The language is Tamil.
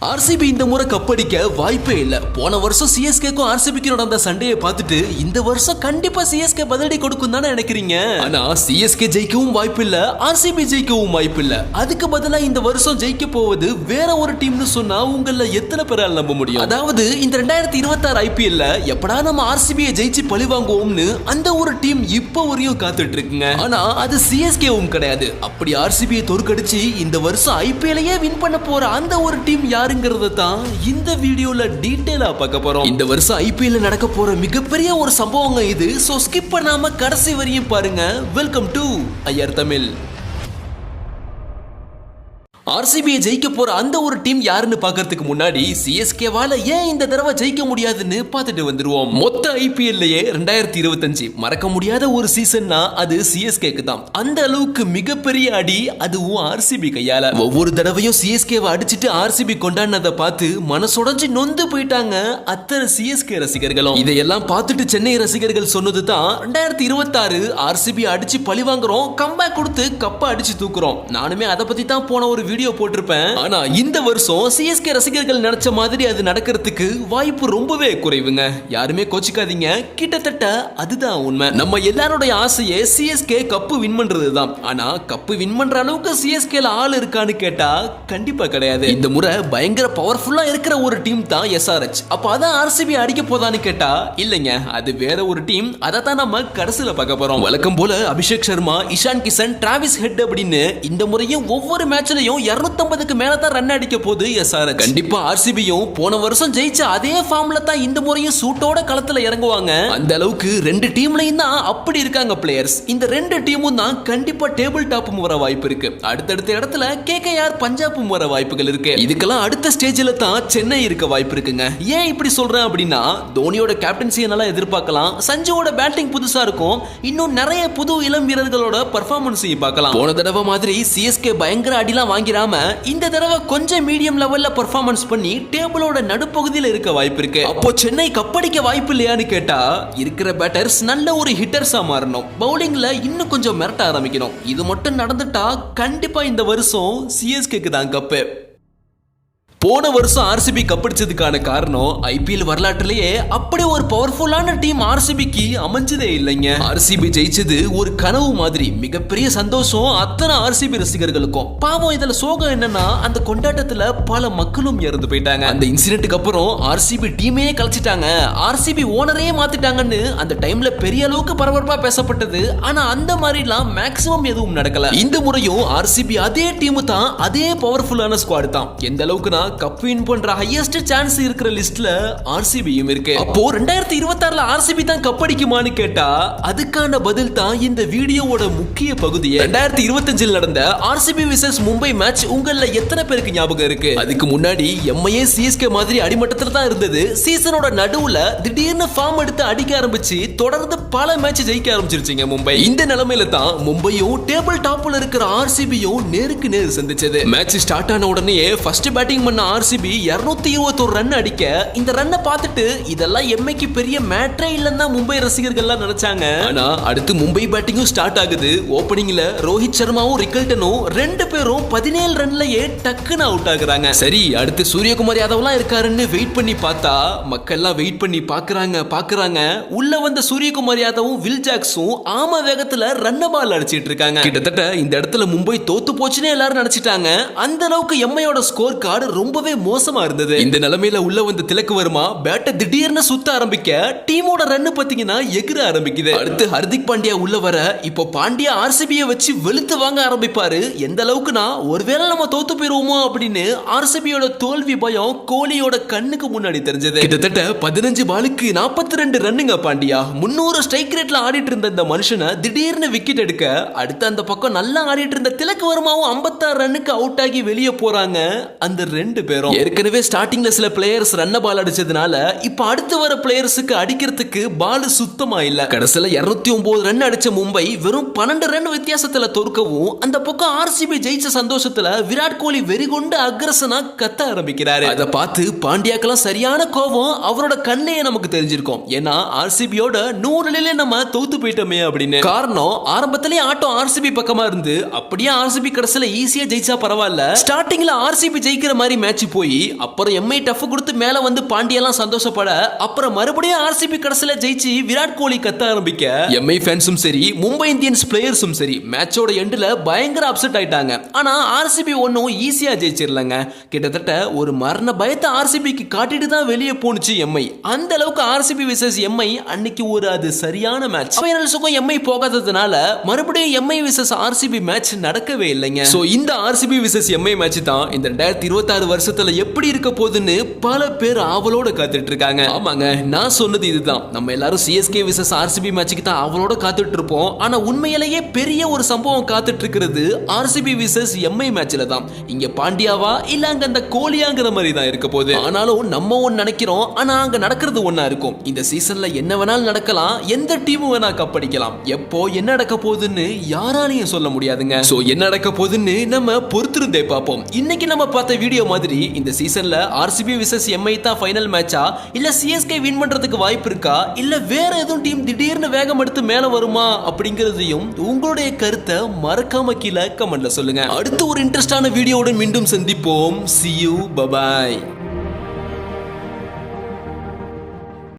ஆர்சிபி இந்த முறை கப்படிக்க வாய்ப்பே இல்ல. போன வருஷம் சிஎஸ்கேக்கும் ஆர்சிபிக்கும் நடந்த சண்டையை பார்த்துட்டு இந்த வருஷம் கண்டிப்பா சிஎஸ்கே பதிலடி கொடுக்கும் தானே நினைக்கிறீங்க. ஆனா சிஎஸ்கே ஜெயிக்கவும் வாய்ப்பு இல்ல, ஆர்சிபி ஜெயிக்கவும் வாய்ப்பு இல்ல. அதுக்கு பதிலா இந்த வருஷம் ஜெயிக்க போவது வேற ஒரு டீம்னு சொன்னா உங்கள எத்தனை பேரால் நம்ப முடியும்? அதாவது இந்த 2026 ஐபிஎல்ல எப்படா நம்ம ஆர்சிபியை ஜெயிச்சு பழி வாங்குவோம்னு அந்த ஒரு டீம் இப்ப வரையும் காத்துட்டு இருக்குங்க. ஆனா அது சிஎஸ்கேவும் கிடையாது. அப்படி ஆர்சிபியை தோற்கடிச்சு இந்த வருஷம் ஐபிஎல்லையே வின் பண்ண போற அந்த ஒரு டீம் யாருங்கிறத தான் இந்த வீடியோல டீடைலா பார்க்க போறோம். இந்த வருஷம் ஐபிஎல்ல நடக்க போற மிகப்பெரிய ஒரு சம்பவங்க இது. சோ ஸ்கிப் பண்ணாம கடைசி வரையும் பாருங்க. Welcome to IR Tamil. ஆர்சிபியை ஜெயிக்க போற அந்த ஒரு டீம் யாருன்னு பாக்கிறதுக்கு முன்னாடி சிஎஸ்கேவால ஏன் இந்த தடவை ஜெயிக்க முடியாதுன்னு பார்த்துட்டு வந்துருவோம். மொத்த ஐபிஎல்லையே 2025 மறக்க முடியாத ஒரு சீசன்னா அது சிஎஸ்கேக்கு தான். அந்த அளவுக்கு மிகப்பெரிய அடி அதுவும் ஆர்சிபி கையால. ஒவ்வொரு தடவையும் சிஎஸ்கேவை அடிச்சிட்டு ஆர்சிபி கொண்டாடினதை பார்த்து மனசுடைஞ்சு நொந்து போயிட்டாங்க அத்தனை சிஎஸ்கே ரசிகர்களும். இதையெல்லாம் பார்த்துட்டு சென்னை ரசிகர்கள் சொன்னது தான் 2026 ஆர்சிபி அடிச்சு பழி வாங்குறோம், கம்பேக் கொடுத்து கப்ப அடிச்சு தூக்குறோம். நானுமே அதை பத்தி தான் போன ஒரு வீடியோ போட்டிருப்பேன். ஆனா இந்த வருஷம் சிஎஸ்கே ரசிகர்கள் நினைச்ச மாதிரி அது நடக்கிறதுக்கு வாய்ப்பு ரொம்பவே குறைவுங்க. யாருமே கோச்சிக்காதீங்க, கிட்டத்தட்ட அதுதான் உண்மை. நம்ம எல்லாரோட ஆசையே சிஎஸ்கே கப்பு வின் பண்றதுதான். ஆனா கப்பு வின் பண்ற அளவுக்கு சிஎஸ்கேல ஆள் இருக்கான்னு கேட்டா கண்டிப்பா கிடையாது. இந்த முறை பயங்கர பவர்ஃபுல்லா இருக்கிற ஒரு டீம் தான் எஸ்ஆர்எச். அப்ப அதான் ஆர்சிபி அடிக்க போதான்னு கேட்டா இல்லைங்க, அது வேற ஒரு டீம். அதை தான் நம்ம கடைசியில பார்க்க போறோம். வழக்கம் போல அபிஷேக் சர்மா, இஷான் கிஷன், டிராவிஸ் ஹெட் அப்படின்னு இந்த முறையும் ஒவ்வொரு மேட்ச்லயும் 250க்கு மேல தான் ரன் அடிக்க போகுது எஸ்ஆர்எச். கண்டிப்பா ஆர்சிபியும் போன வருஷம் ஜெயிச்ச அதே ஃபார்ம்ல தான் இந்த முறையும் சூட்டோட களத்துல இறங்குவாங்க. அந்த அளவுக்கு ரெண்டு டீம்லயும் தான் அப்படி இருக்காங்க பிளேயர்ஸ். இந்த ரெண்டு டீமும் தான் கண்டிப்பா டேபிள் டாப்பும் வர வாய்ப்பு இருக்கு. அடுத்தடுத்த இடத்துல கேகேஆர், பஞ்சாபும் வர வாய்ப்புகள் இருக்கு. இதுக்கெல்லாம் அடுத்த ஸ்டேஜ்ல தான் சென்னை இருக்க வாய்ப்பு இருக்குங்க. ஏன் இப்படி சொல்றேன் அப்படின்னா தோனியோட கேப்டன்சியை நல்லா எதிர்பார்க்கலாம், சஞ்சுவோட பேட்டிங் புதுசா இருக்கும், இன்னும் நிறைய புது இளம் வீரர்களோட பெர்ஃபார்மன்ஸையும் பார்க்கலாம். போன தடவை மாதிரி சிஎஸ்கே பயங்கர அடிலாம் வாங்கிடாம இந்த தடவை கொஞ்சம் மீடியம் லெவல்ல பெர்ஃபார்மன்ஸ் பண்ணி டேபிளோட நடுப்பகுதியில் இருக்க வாய்ப்பு இருக்கு. அப்போ சென்னை கப்படிக்க வாய்ப்பு இல்லையான்னு கேட்டா இருக்கிற பேட்டர்ஸ் நல்ல ஒரு ஹிட்டர்ஸா மாறணும், பவுலிங்ல இன்னும் கொஞ்சம் மிரட்ட ஆரம்பிக்கணும். இது மட்டும் நடந்துட்டா கண்டிப்பா இந்த வருஷம் சிஎஸ்கேக்கு தான் கப்பு. போன வருஷம் ஆர்சிபி கப்படிச்சதுக்கான காரணம் ஐபிஎல் வரலாற்றிலேயே அப்படி ஒரு பவர்ஃபுல்லான டீம் ஆர்சிபிக்கு அமைஞ்சதே இல்லைங்க. ஆர்சிபி ஜெயிச்சது ஒரு கனவு மாதிரி, மிகப்பெரிய சந்தோஷம் அத்தனை ஆர்சிபி ரசிகர்களுக்கும். பாவம் இதுல சோகம் என்னன்னா அந்த கொண்டாட்டத்துல பல மக்களும் இறந்து போயிட்டாங்க. அந்த இன்சிடென்ட்க்கு அப்புறம் ஆர்சிபி டீமே கலைச்சிட்டாங்க, ஆர்சிபி ஓனரே மாத்திட்டாங்கன்னு அந்த டைம்ல பெரிய அளவுக்கு பரபரப்பா பேசப்பட்டது. ஆனா அந்த மாதிரிலாம் மேக்ஸிமம் எதுவும் நடக்கல. இந்த முறையும் ஆர்சிபி அதே டீம் தான், அதே பவர்ஃபுல்லான ஸ்குவாட் தான். எந்த அளவுக்கு கப் வின் பண்ற ஹையஸ்ட் சான்ஸ் இருக்கிற லிஸ்ட்ல ஆர்சிபியும் இருக்கு. அப்போ 2026ல ஆர்சிபி தான் கப் அடிக்குமான்னு கேட்டா அதுக்கான பதில் தான் இந்த வீடியோவோட முக்கிய பகுதி. 2025ல் நடந்த ஆர்சிபி விசஸ் மும்பை மேட்ச் உங்கள எத்தனை பேருக்கு ஞாபகம் இருக்கு? அதுக்கு முன்னாடி எம்ஐஏ சிஎஸ்கே மாதிரி அடிமட்டத்துல தான் இருந்தது. சீசனோட நடுவுல திடீர்னு ஃபார்ம் எடுத்து அடிக்க ஆரம்பிச்சு தொடர்ந்து பல மேட்ச் ஜெயிக்க ஆரம்பிச்சிருச்சுங்க மும்பை. இந்த நிலைமையில தான் மும்பையும் டேபிள் டாப்ல இருக்கிற ஆர்சிபியும் நேருக்கு நேர் சந்திச்சது. மேட்ச் ஸ்டார்ட் ஆன உடனே ஃபர்ஸ்ட் பேட்டிங் பண்ண ஆர்சிபி 221 ரன் அடிக்க இந்த ரன்னை பார்த்துட்டு இதெல்லாம் எம்ஐக்கு பெரிய மேட்ரே இல்லைன்னு தான் மும்பை ரசிகர்கள்லாம் நினைச்சாங்க. ஆனா அடுத்து மும்பை பேட்டிங்கும் ஸ்டார்ட் ஆகுது. ஓபனிங்ல ரோஹித் சர்மாவும் ரிக்கல்டனும் ரெண்டு பேரும் 17 ரன்லயே டக்குன்னு அவுட் ஆகுறாங்க. சரி அடுத்து சூரியகுமார் யாதவ்லாம் இருக்காருன்னு வெயிட் பண்ணி பார்த்தா மக்கள்லாம் வெயிட் பண்ணி பாக்குறாங்க. உள்ள வந்த சூரியகுமார் யாதவும் வில் ஜாக்ஸும் ஆமா வேகத்துல ரன் பால் அடிச்சிட்டு இருக்காங்க. கிட்டத்தட்ட இந்த இடத்துல மும்பை தோத்து போச்சுன்னு எல்லாரும் நினைச்சிட்டாங்க. அந்த அளவுக்கு எம்ஐயோட ஸ்கோர் கார்டு ரொம்பவே மோசமா இருந்தது. இந்த நிலைமையில உள்ள வந்து திலக் வர்மா பேட்டை திடீர்னு சுத்த ஆரம்பிக்க டீமோட ரன் பாத்தீங்கன்னா எகிர ஆரம்பிக்குது. அடுத்து ஹர்திக் பாண்டியா உள்ள வர இப்போ பாண்டியா ஆர்சிபியை வச்சு வெளுத்து வாங்க ஆரம்பிப்பாரு. எந்த அளவுக்குனா ஒருவேளை நம்ம தோத்து போயிருவோமோ அப்படின்னு ஆர்சிபியோட தோல்வி பயம் கோலியோட கண்ணுக்கு முன்னாடி தெரிஞ்சது. கிட்டத்தட்ட 15 பாலுக்கு 42 ரன்னுங்க பாண்டியா. 300 ஸ்ட்ரைக் ரேட்ல ஆடிட்டு இருந்த இந்த மனுஷனை திடீர்னு விக்கெட் எடுக்க அடுத்து அந்த பக்கம் நல்லா ஆடிட்டு இருந்த திலக் வர்மாவும் 56 ரன்னுக்கு அவுட் ஆகி வெளியே போறாங்க. அந்த ரெண்டு பேரும் ஏற்கனவே ஸ்டார்டிங்ல சில பிளேயர்ஸ் ரன்ன பால் அடிச்சதுனால இப்ப அடுத்து வர பிளேயர்ஸுக்கு அடிக்கிறதுக்கு பால் சுத்தமா இல்ல. கடைசில 209 ரன் அடிச்ச மும்பை வெறும் 12 ரன் வித்தியாசத்துல தோற்கவும் அந்த பக்கம் ஆர்சிபி ஜெயிச்ச சந்தோஷத்துல விராட் கோலி வெறிகொண்டு அக்ரஸனா கத்த ஆரம்பிக்கிறாரு. அதை பார்த்து பாண்டியாக்கெல்லாம் சரியான கோபம் அவரோட கண்ணையே நமக்கு தெரிஞ்சிருக்கும். ஏன்னா ஆர்சிபியோட 100 நம்ம தோத்து போயிட்டோமே அப்படின்னு. காரணம் ஆரம்பத்திலேயே ஆட்டம் ஆர்சிபி பக்கமா இருந்து அப்படியே ஆர்சிபி கடைசில ஈஸியா ஜெயிச்சா பரவாயில்ல, ஸ்டார்டிங்ல ஆர்சிபி ஜெயிக்கிற மாதிரி மேட்ச் போய் அப்புறம் எம்ஐ டஃப் கொடுத்து மேல வந்து பாண்டியெல்லாம் சந்தோஷப்பட அப்புறம் மறுபடியும் ஆர்சிபி கடைசில ஜெயிச்சு விராட் கோலி கத்த ஆரம்பிக்க எம்ஐ ஃபேன்ஸும் சரி மும்பை இந்தியன்ஸ் பிளேயர்ஸும் சரி மேட்சோட எண்ட்ல பயங்கர அப்செட் ஆயிட்டாங்க. ஆனா ஆர்சிபி ஒன்னும் ஈஸியா ஜெயிச்சிரலங்க. கிட்டத்தட்ட ஒரு மரண பயத்தை ஆர்சிபிக்கு காட்டிட்டு தான் வெளியே போனுச்சு எம்ஐ. அந்த அளவுக்கு ஆர்சிபி விசஸ் எம்ஐ அன்னைக்கு ஒரு அது சரியான மேட்ச். ஃபைனல்ஸுக்கும் எம்ஐ போகாததுனால மறுபடியும் எம்ஐ விசஸ் ஆர்சிபி மேட்ச் நடக்கவே இல்லைங்க. சோ இந்த ஆர்சிபி விசஸ் எம்ஐ மேட்ச் தான் இந்த 2026 வருஷத்துல எப்படி இருக்க போகுதுன்னு பல பேர் ஆவலோட காத்துட்டு இருக்காங்க. ஆமாங்க, நான் சொன்னது இதுதான். நம்ம எல்லாரும் சிஎஸ்கே விசஸ் ஆர்சிபி மேட்சுக்கு தான் ஆவலோட காத்துட்டு இருப்போம். ஆனா உண்மையிலேயே பெரிய ஒரு சம்பவம் காத்துட்டு இருக்கிறது ஆர்சிபி விசஸ் எம்ஐ மேட்ச்ல தான். இங்க பாண்டியாவா இல்ல அங்க அந்த கோலியாங்கிற மாதிரி தான் இருக்க போகுது. ஆனாலும் நம்ம ஒன்னு நினைக்கிறோம், ஆனா அங்க நடக்கிறது ஒன்னா இருக்கும். இந்த சீசன்ல என்ன வேணாலும் நடக்கலாம், எந்த டீம் வேணா கப்படிக்கலாம். எப்போ என்ன நடக்க போகுதுன்னு யாராலையும் சொல்ல முடியாதுங்க. சோ என்ன நடக்க போகுதுன்னு நம்ம பொறுத்திருந்தே பார்ப்போம். இன்னைக்கு நம்ம பார்த்த வீடியோ மாதிரி இந்த சீசன்ல ஆர்சிபி விசஸ் எம்ஐ தான் ஃபைனல் மேட்சா, இல்ல சிஎஸ்கே வின் பண்றதுக்கு வாய்ப்பு இருக்கா, இல்ல வேற எதுவும் டீம் திடீர்னு வேகம் எடுத்து மேல வருமா அப்படிங்கறதையும் உங்களுடைய கருத்தை மறக்காம கீழே கமெண்ட்ல சொல்லுங்க. அடுத்து ஒரு இன்ட்ரெஸ்டான வீடியோவுடன் மீண்டும் சந்திப்போம். See you, bye bye.